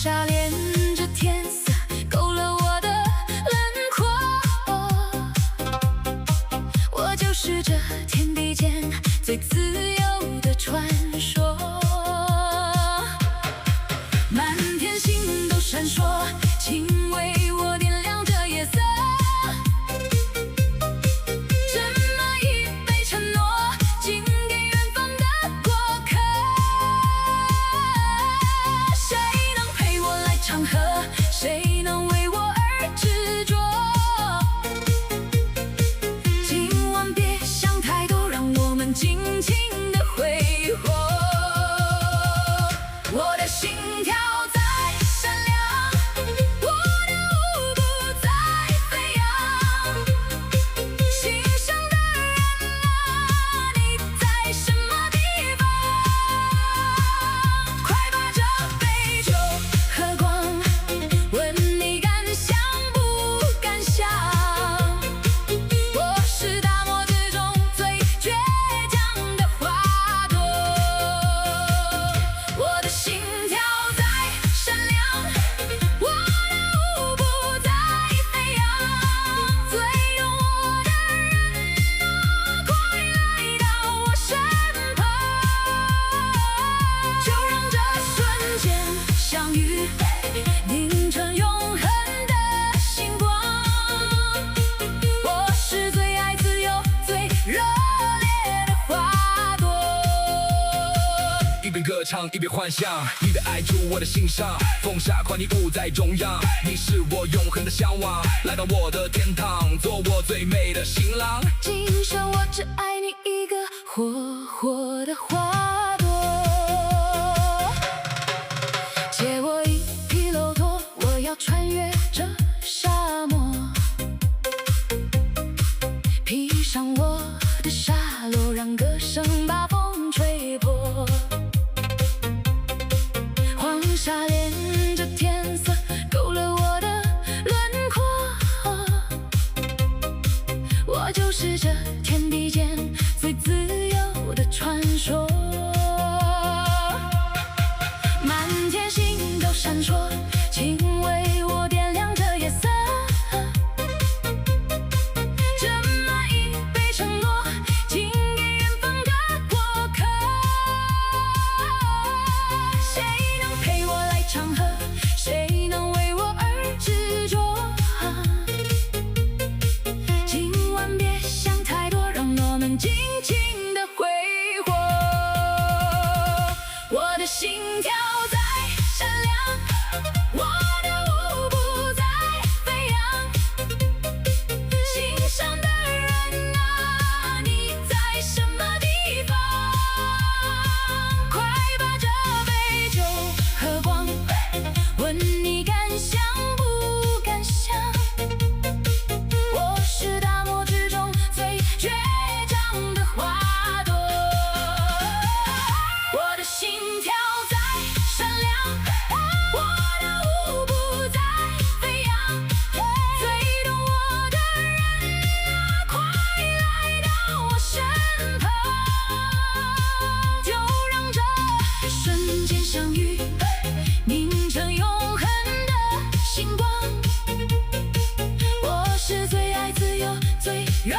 纱连着天色，勾勒我的轮廓。我就是这天地间最自由的传说。满天星斗闪烁，请为我点亮这夜色。这么一杯承诺，敬给远方的过客。谁能陪我来长河？谁能为我而执着？今晚别想太多，让我们尽情的挥霍。我的心跳在闪亮，我的舞步在飞扬。心上的人啊，你在什么地方？快把这杯酒喝光，问你敢想不敢想？我是大漠之中最倔强的花朵。我的心跳在闪亮，我的舞步在飞扬。最懂我的人啊，快来到我身旁。就让这瞬间相遇，凝成永恒的星光。我是最爱自由、最热烈的花朵。一边歌唱一边幻想，你的爱住我的心上，风沙跨你舞在中央，你是我永恒的向往，来到我的天堂，做我最美的新郎。今生我只爱你一个，活活的花朵。借我一匹骆驼，我要穿越这沙漠，披上我的沙漏，让歌声把风吹破。黄沙连着天色，勾勒我的轮廓。我就是这天地间最自由的传说。满天星斗闪烁，请为我点亮这夜色。这么一杯承诺，敬给远方的过客。谁能陪我来长河？谁能为我而执着？今晚别想太多，让我们尽情的挥霍。我的心跳在闪亮，我的舞步在飞扬。心上的人啊，你在什么地方？快把这杯酒喝光，问你敢想不敢想？我是大漠之中最倔强的花朵。我的心跳在闪亮，我的舞步在飞扬。最懂我的人啊，快来到我身旁。就让这瞬间相遇，凝成永恒的星光。我是最爱自由、最热